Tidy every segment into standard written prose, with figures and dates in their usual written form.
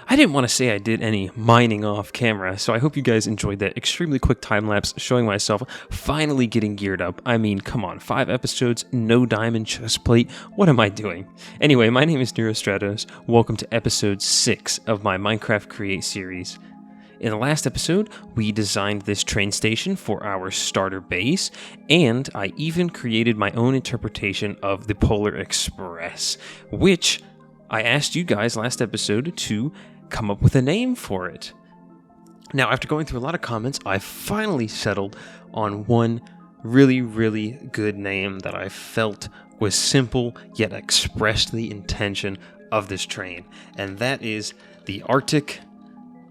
I didn't want to say I did any mining off camera, so I hope you guys enjoyed that extremely quick time-lapse showing myself finally getting geared up. I mean, come on, 5 episodes, no diamond chest plate, what am I doing? Anyway, my name is Neurostratos. Welcome to episode 6 of my Minecraft Create series. In the last episode, we designed this train station for our starter base, and I even created my own interpretation of the Polar Express, which I asked you guys last episode to come up with a name for it. Now, after going through a lot of comments, I finally settled on one really good name that I felt was simple yet expressed the intention of this train, and that is the Arctic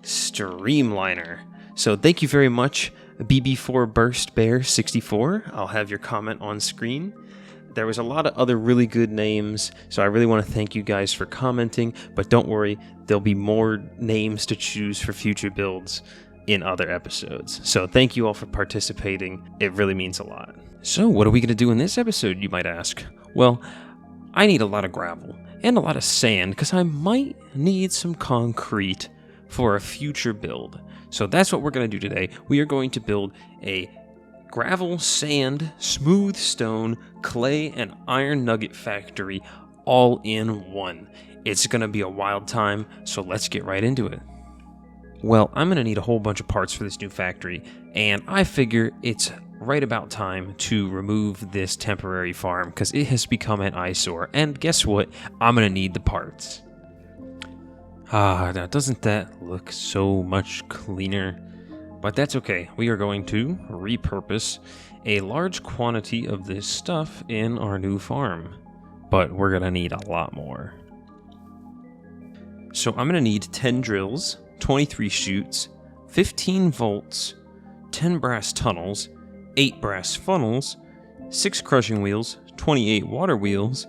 Streamliner. So thank you very much, BB4 Burst Bear 64. I'll have your comment on screen. There was a lot of other really good names, so I really want to thank you guys for commenting, but don't worry, there'll be more names to choose for future builds in other episodes. So thank you all for participating. It really means a lot. So what are we going to do in this episode, you might ask? Well, I need a lot of gravel and a lot of sand because I might need some concrete for a future build. So that's what we're going to do today. We are going to build a gravel, sand, smooth stone, clay, and iron nugget factory all in one. It's going to be a wild time, so let's get right into it. Well, I'm going to need a whole bunch of parts for this new factory, and I figure it's right about time to remove this temporary farm because it has become an eyesore, and guess what? I'm going to need the parts. Now doesn't that look so much cleaner? But that's okay. We are going to repurpose a large quantity of this stuff in our new farm. But we're going to need a lot more. So I'm going to need 10 drills, 23 chutes, 15 volts, 10 brass tunnels, 8 brass funnels, 6 crushing wheels, 28 water wheels,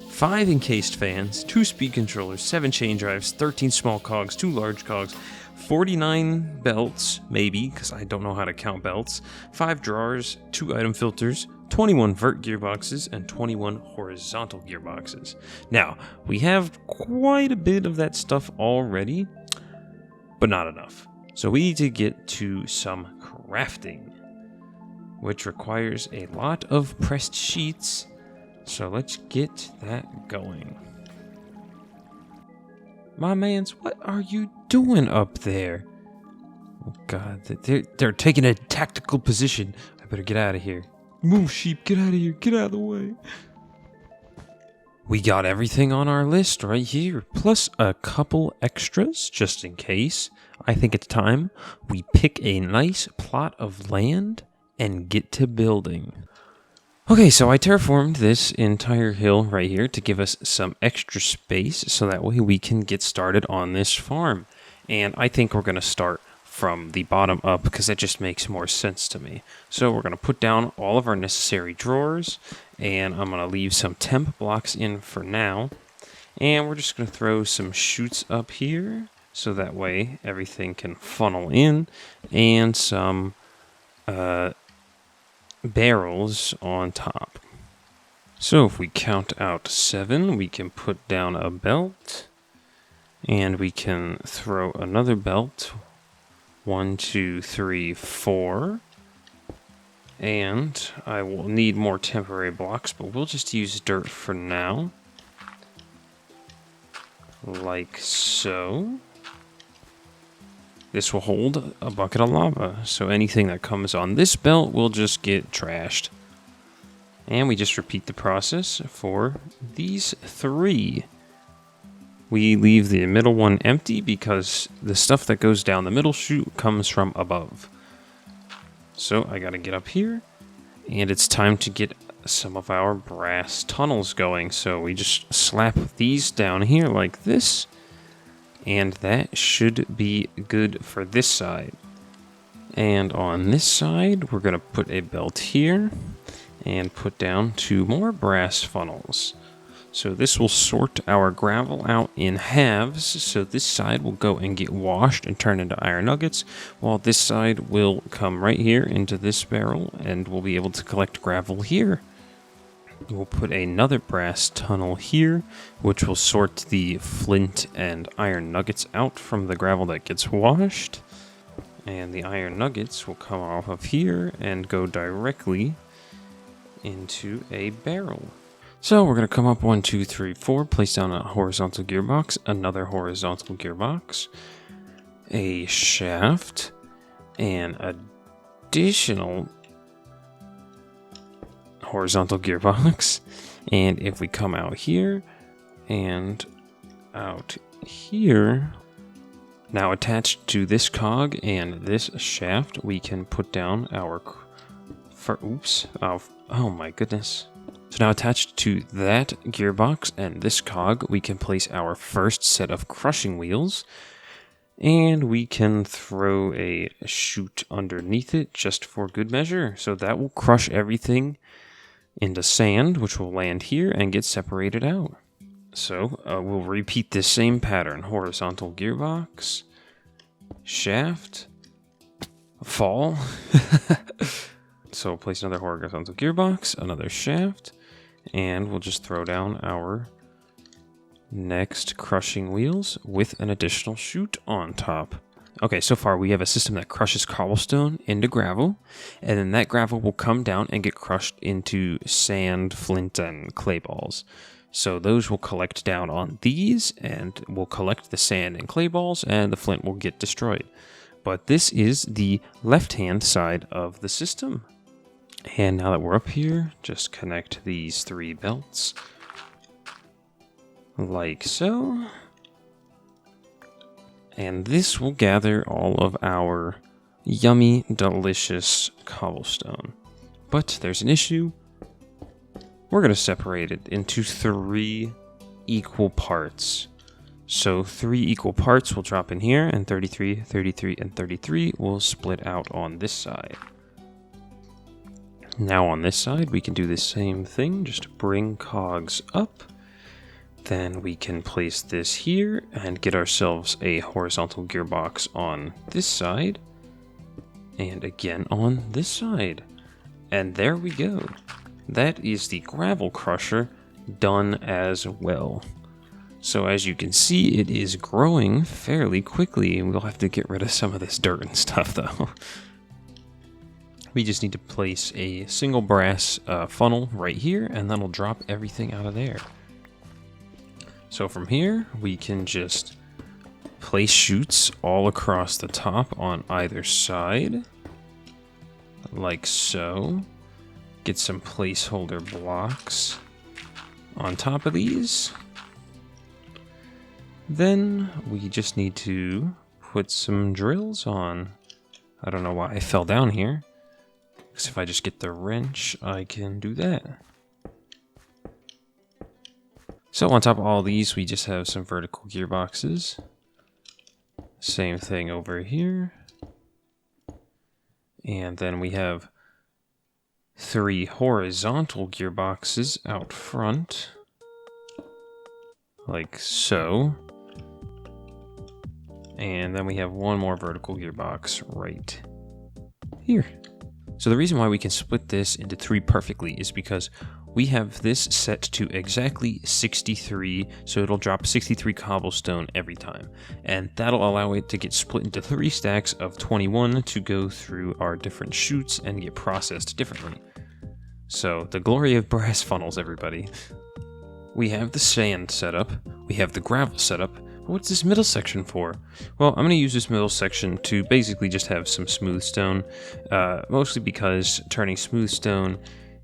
5 encased fans, 2 speed controllers, 7 chain drives, 13 small cogs, 2 large cogs, 49 belts, maybe, because I don't know how to count belts, 5 drawers, 2 item filters, 21 vert gearboxes, and 21 horizontal gearboxes. Now, we have quite a bit of that stuff already, but not enough. So we need to get to some crafting, which requires a lot of pressed sheets, so let's get that going. My mans, what are you doing up there? Oh god, they're taking a tactical position. I better get out of here. Move, sheep, get out of here, get out of the way. We got everything on our list right here, plus a couple extras just in case. I think it's time we pick a nice plot of land and get to building. Okay, so I terraformed this entire hill right here to give us some extra space so that way we can get started on this farm. And I think we're going to start from the bottom up because that just makes more sense to me. So we're going to put down all of our necessary drawers, and I'm going to leave some temp blocks in for now. And we're just going to throw some chutes up here so that way everything can funnel in, and some barrels on top. So if we count out 7, we can put down a belt, and we can throw another belt. 1, 2, 3, 4. And I will need more temporary blocks, but we'll just use dirt for now. Like so. This will hold a bucket of lava, so anything that comes on this belt will just get trashed. And we just repeat the process for these 3. We leave the middle one empty because the stuff that goes down the middle chute comes from above. So I gotta get up here, and it's time to get some of our brass tunnels going. So we just slap these down here like this, and that should be good for this side. And on this side, we're going to put a belt here and put down 2 more brass funnels. So this will sort our gravel out in halves. So this side will go and get washed and turn into iron nuggets, while this side will come right here into this barrel, and we'll be able to collect gravel here. We'll put another brass tunnel here, which will sort the flint and iron nuggets out from the gravel that gets washed. And the iron nuggets will come off of here and go directly into a barrel. So we're going to come up 1, 2, 3, 4, place down a horizontal gearbox, another horizontal gearbox, a shaft, an additional horizontal gearbox. And if we come out here and out here, now attached to this cog and this shaft, we can put down our oh my goodness. So now attached to that gearbox and this cog, we can place our first set of crushing wheels, and we can throw a chute underneath it just for good measure. So that will crush everything into sand, which will land here and get separated out. So we'll repeat this same pattern: horizontal gearbox, shaft, fall. So place another horizontal gearbox, another shaft, and we'll just throw down our next crushing wheels with an additional chute on top. Okay, so far we have a system that crushes cobblestone into gravel, and then that gravel will come down and get crushed into sand, flint, and clay balls. So those will collect down on these, and we'll collect the sand and clay balls, and the flint will get destroyed. But this is the left-hand side of the system. And now that we're up here, just connect these 3 belts, like so. And this will gather all of our yummy, delicious cobblestone. But there's an issue. We're going to separate it into 3 equal parts. So 3 equal parts will drop in here, and 33, 33, and 33 will split out on this side. Now on this side, we can do the same thing, just bring cogs up. Then we can place this here and get ourselves a horizontal gearbox on this side. And again on this side. And there we go. That is the gravel crusher done as well. So as you can see, it is growing fairly quickly, and we'll have to get rid of some of this dirt and stuff though. We just need to place a single brass funnel right here, and that'll drop everything out of there. So from here, we can just place chutes all across the top on either side, like so. Get some placeholder blocks on top of these. Then we just need to put some drills on. I don't know why I fell down here, because if I just get the wrench, I can do that. So on top of all these, we just have some vertical gearboxes. Same thing over here. And then we have 3 horizontal gearboxes out front, like so. And then we have 1 more vertical gearbox right here. So the reason why we can split this into 3 perfectly is because we have this set to exactly 63, so it'll drop 63 cobblestone every time. And that'll allow it to get split into 3 stacks of 21 to go through our different chutes and get processed differently. So the glory of brass funnels, everybody. We have the sand setup, we have the gravel setup, but what's this middle section for? Well, I'm going to use this middle section to basically just have some smooth stone, mostly because turning smooth stone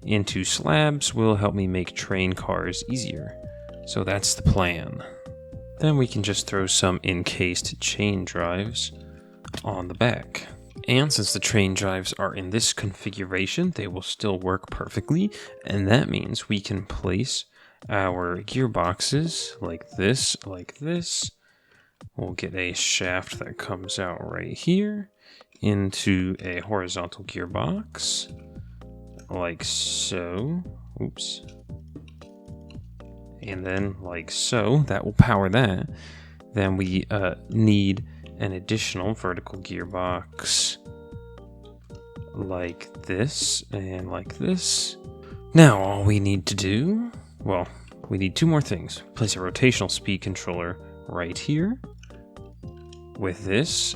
into slabs will help me make train cars easier. So that's the plan. Then we can just throw some encased chain drives on the back. And since the train drives are in this configuration, they will still work perfectly, and that means we can place our gearboxes like this, like this. We'll get a shaft that comes out right here into a horizontal gearbox, like so. Oops. And then like so, that will power that. Then we need an additional vertical gearbox like this and like this Now all we need to do, well, we need two more things. Place a rotational speed controller right here. With this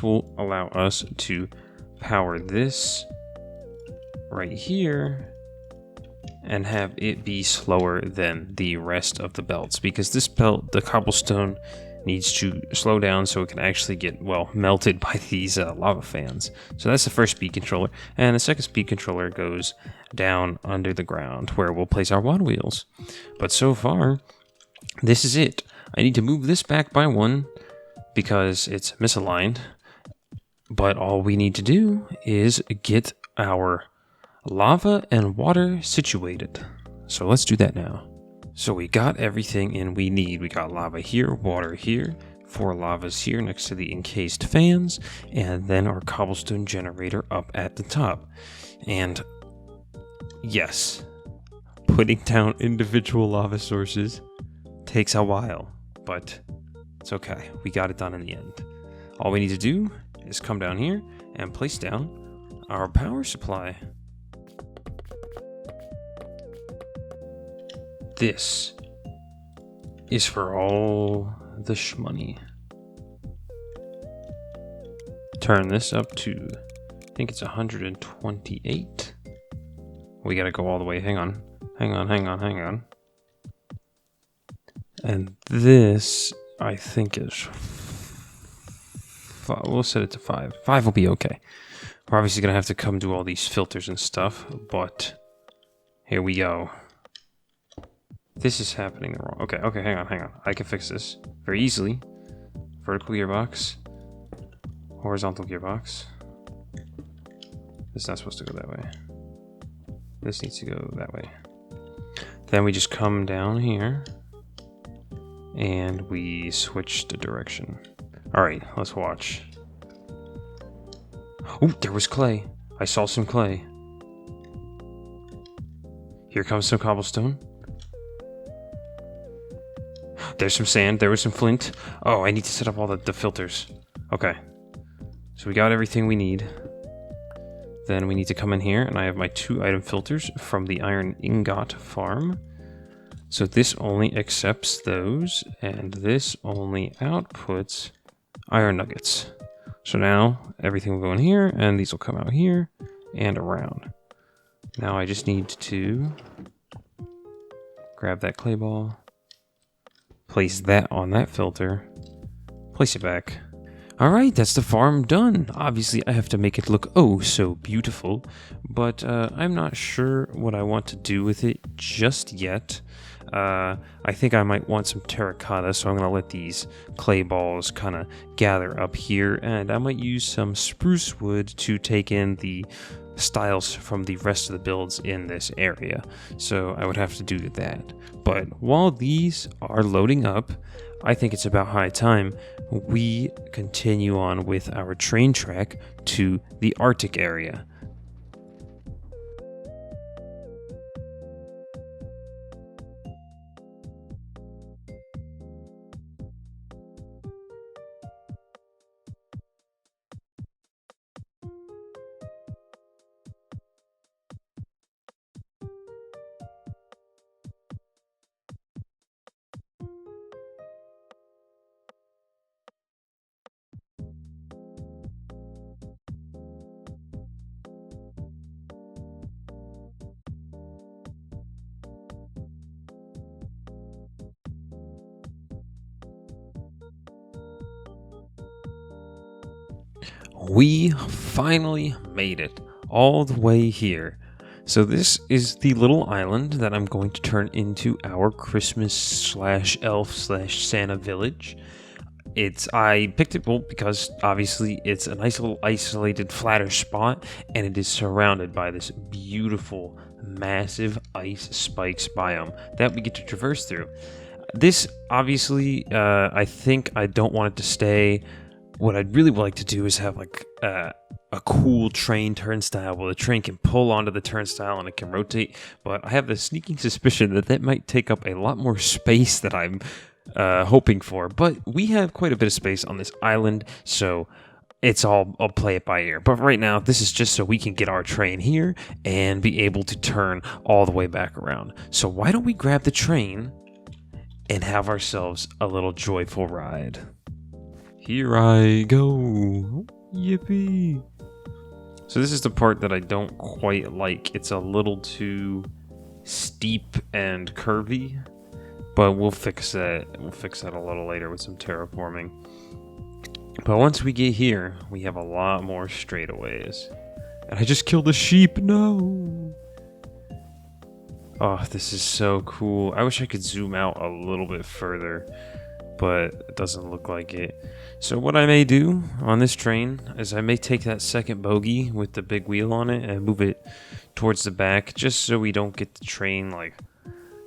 will allow us to power this right here and have it be slower than the rest of the belts, because this belt, the cobblestone, needs to slow down so it can actually get, well, melted by these lava fans. So that's the first speed controller, and the second speed controller goes down under the ground where we'll place our water wheels. But so far, this is it. I need to move this back by one because it's misaligned, but all we need to do is get our lava and water situated. So let's do that now. So we got everything in we need. We got lava here, water here, 4 lavas here next to the encased fans, and then our cobblestone generator up at the top. And yes, putting down individual lava sources takes a while, but it's okay. We got it done in the end. All we need to do is come down here and place down our power supply. This is for all the shmoney. Turn this up to, I think it's 128. We gotta go all the way. Hang on. And this, I think, is 5. We'll set it to 5. 5 will be okay. We're obviously gonna have to come do all these filters and stuff, but here we go. This is happening the wrong. Okay, hang on. I can fix this very easily. Vertical gearbox. Horizontal gearbox. This is not supposed to go that way. This needs to go that way. Then we just come down here and we switch the direction. Alright, let's watch. Oh, there was clay. I saw some clay. Here comes some cobblestone. There's some sand. There was some flint. Oh, I need to set up all the filters. Okay. So we got everything we need. Then we need to come in here, and I have my 2 item filters from the iron ingot farm. So this only accepts those, and this only outputs iron nuggets. So now everything will go in here, and these will come out here and around. Now I just need to grab that clay ball. Place that on that filter, place it back. Alright, that's the farm done. Obviously, I have to make it look oh so beautiful, but I'm not sure what I want to do with it just yet. I think I might want some terracotta, so I'm going to let these clay balls kind of gather up here, and I might use some spruce wood to take in the styles from the rest of the builds in this area. So I would have to do that. But while these are loading up, I think it's about high time we continue on with our train track to the Arctic area. We finally made it all the way here. So this is the little island that I'm going to turn into our Christmas/elf/Santa village. I picked it because obviously it's a nice little isolated flatter spot, and it is surrounded by this beautiful massive ice spikes biome that we get to traverse through. This obviously I think I don't want it to stay. What I'd really like to do is have like a cool train turnstile where the train can pull onto the turnstile and it can rotate, but I have the sneaking suspicion that might take up a lot more space than I'm hoping for. But we have quite a bit of space on this island, so I'll play it by ear. But right now, this is just so we can get our train here and be able to turn all the way back around. So why don't we grab the train and have ourselves a little joyful ride? Here I go. Yippee. So this is the part that I don't quite like. It's a little too steep and curvy, but we'll fix that. We'll fix that a little later with some terraforming. But once we get here, we have a lot more straightaways. And I just killed a sheep. No. Oh, this is so cool. I wish I could zoom out a little bit further, but it doesn't look like it. So what I may do on this train is I may take that second bogie with the big wheel on it and move it towards the back, just so we don't get the train like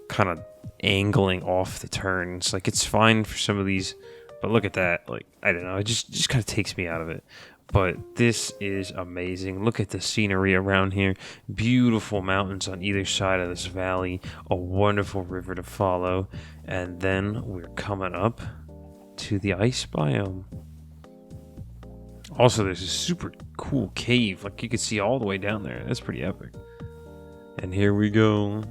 kind of angling off the turns. Like, it's fine for some of these, but look at that. Like, I don't know, it just kind of takes me out of it. But this is amazing. Look at the scenery around here. Beautiful mountains on either side of this valley. A wonderful river to follow. And then we're coming up to the ice biome. Also, there's a super cool cave. Like, you could see all the way down there. That's pretty epic. And here we go.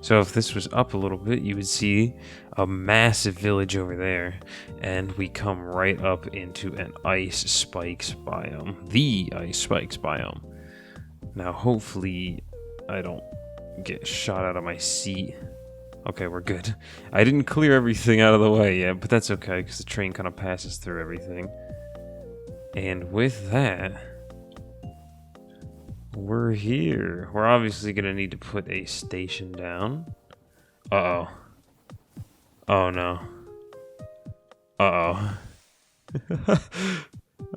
So if this was up a little bit, you would see a massive village over there. And we come right up into an ice spikes biome. The ice spikes biome. Now, hopefully, I don't get shot out of my seat. Okay, we're good. I didn't clear everything out of the way yet, but that's okay, because the train kind of passes through everything. And with that, we're here. We're obviously going to need to put a station down. Uh-oh. Oh, no. Uh-oh.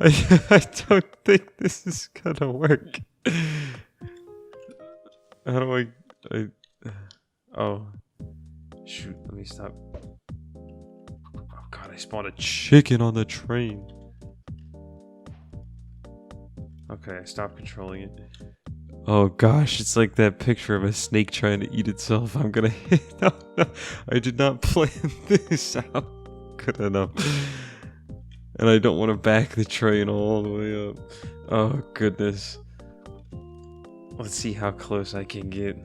I don't think this is going to work. How do I... Oh. Shoot, let me stop. Oh, God, I spawned a chicken on the train. Okay, I stopped controlling it. Oh gosh, it's like that picture of a snake trying to eat itself. I'm gonna hit. No, I did not plan this out good enough. And I don't want to back the train all the way up. Oh goodness. Let's see how close I can get.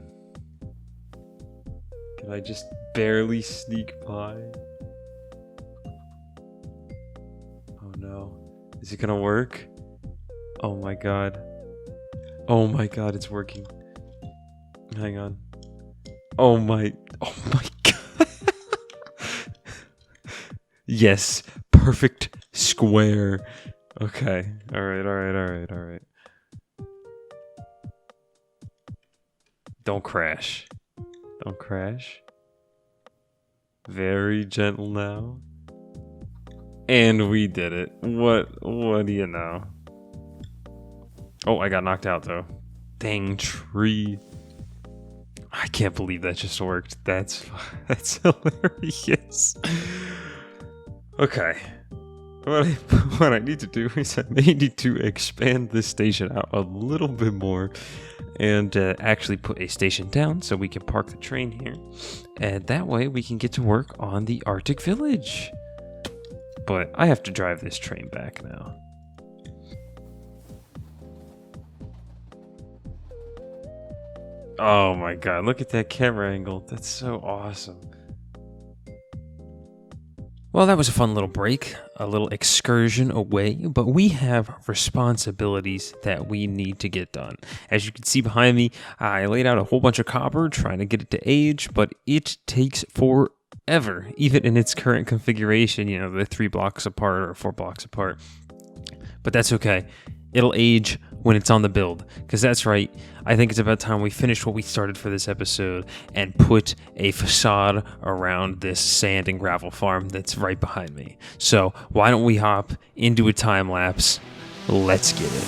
Can I just barely sneak by? Oh no. Is it gonna work? Oh my god. Oh my god, it's working. Hang on. Oh my god. Yes, perfect square. Okay. Alright. Don't crash. Don't crash. Very gentle now. And we did it. What do you know? Oh, I got knocked out though. Dang tree. I can't believe that just worked. That's hilarious. Okay. What I need to do is I may need to expand this station out a little bit more and actually put a station down so we can park the train here. And that way we can get to work on the Arctic Village. But I have to drive this train back now. Oh my god, look at that camera angle. That's so awesome. Well, that was a fun little break, a little excursion away, but we have responsibilities that we need to get done. As you can see behind me, I laid out a whole bunch of copper trying to get it to age, but it takes forever, even in its current configuration, you know, the 3 blocks apart or 4 blocks apart. But that's okay. It'll age when it's on the build, because that's right, I think it's about time we finish what we started for this episode and put a facade around this sand and gravel farm that's right behind me. So why don't we hop into a time lapse? Let's get it.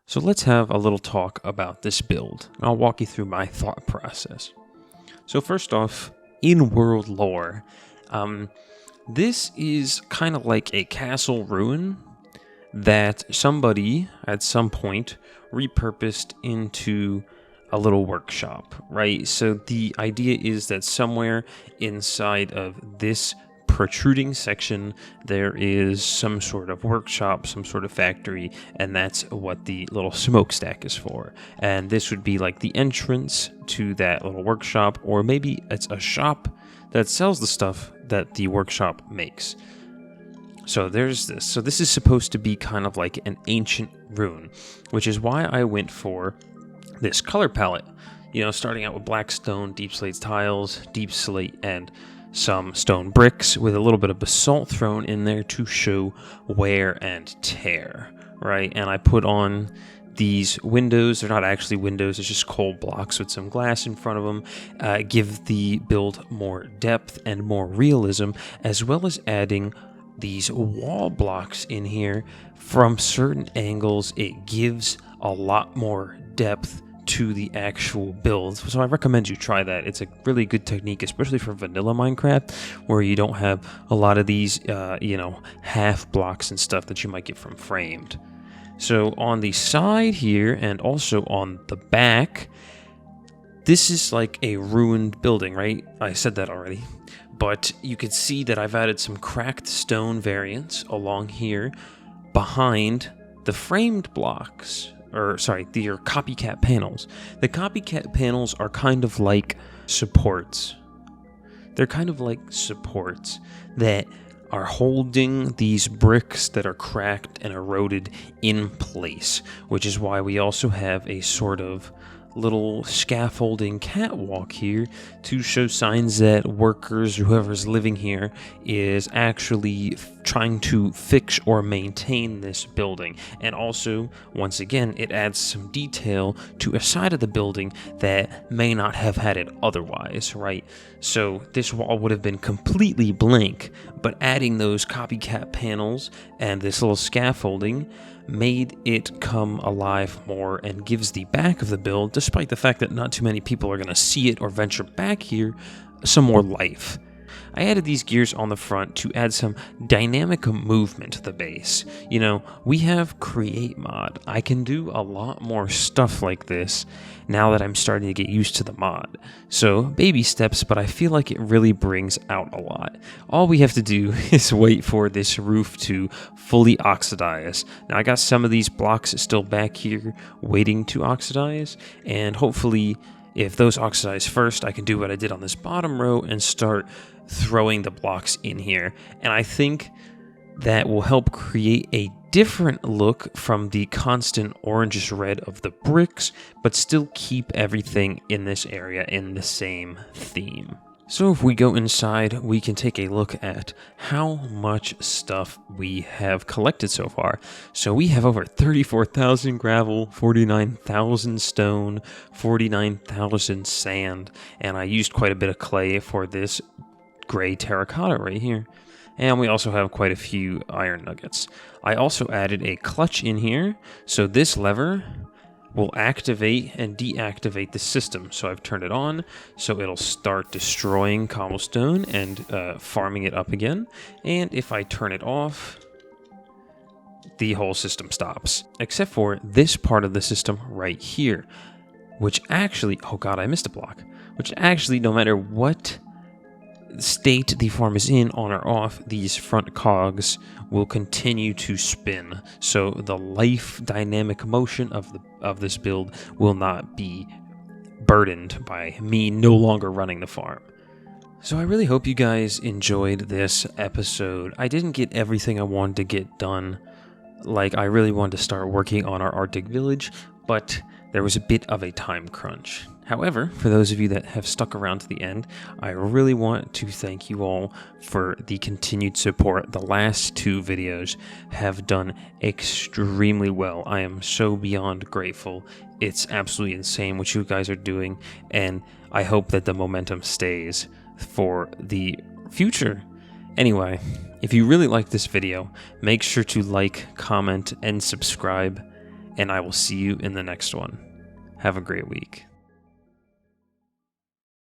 So let's have a little talk about this build. I'll walk you through my thought process. So first off, in world lore, this is kind of like a castle ruin that somebody at some point repurposed into a little workshop, right? So the idea is that somewhere inside of this protruding section there is some sort of workshop, some sort of factory, and that's what the little smokestack is for. And this would be like the entrance to that little workshop, or maybe it's a shop that sells the stuff that the workshop makes. So there's this. So this is supposed to be kind of like an ancient ruin, which is why I went for this color palette. You know, starting out with black stone, deep slate tiles, deep slate, and some stone bricks with a little bit of basalt thrown in there to show wear and tear, right? And I put on these windows. They're not actually windows, it's just cold blocks with some glass in front of them. Give the build more depth and more realism, as well as adding these wall blocks in here from certain angles. It gives a lot more depth to the actual build. So I recommend you try that. It's a really good technique, especially for vanilla Minecraft, where you don't have a lot of these, half blocks and stuff that you might get from framed. So on the side here, and also on the back, this is like a ruined building, right? I said that already. But you can see that I've added some cracked stone variants along here behind the framed blocks. Your copycat panels. The copycat panels are kind of like supports. They're kind of like supports that are holding these bricks that are cracked and eroded in place, which is why we also have a sort of little scaffolding catwalk here to show signs that workers, whoever's living here, is actually trying to fix or maintain this building. And also, once again, it adds some detail to a side of the building that may not have had it otherwise, right? So this wall would have been completely blank, but adding those copycat panels and this little scaffolding made it come alive more and gives the back of the build, despite the fact that not too many people are going to see it or venture back here, some more life. I added these gears on the front to add some dynamic movement to the base. You know, we have Create mod. I can do a lot more stuff like this now that I'm starting to get used to the mod. So, baby steps, but I feel like it really brings out a lot. All we have to do is wait for this roof to fully oxidize. Now, I got some of these blocks still back here waiting to oxidize, and hopefully, if those oxidize first, I can do what I did on this bottom row and start throwing the blocks in here. And I think that will help create a different look from the constant orangish red of the bricks, but still keep everything in this area in the same theme. So if we go inside, we can take a look at how much stuff we have collected so far. So we have over 34,000 gravel, 49,000 stone, 49,000 sand, and I used quite a bit of clay for this gray terracotta right here. And we also have quite a few iron nuggets. I also added a clutch in here, so this lever will activate and deactivate the system. So I've turned it on, so it'll start destroying cobblestone and farming it up again. And if I turn it off, the whole system stops. Except for this part of the system right here, which actually, oh god, I missed a block. Which actually, no matter what state the farm is in, on or off, these front cogs will continue to spin. So the life dynamic motion of this build will not be burdened by me no longer running the farm. So I really hope you guys enjoyed this episode. I didn't get everything I wanted to get done. Like, I really wanted to start working on our Arctic village, but there was a bit of a time crunch. However, for those of you that have stuck around to the end, I really want to thank you all for the continued support. The last two videos have done extremely well. I am so beyond grateful. It's absolutely insane what you guys are doing, and I hope that the momentum stays for the future. Anyway, if you really like this video, make sure to like, comment, and subscribe. and I will see you in the next one. Have a great week.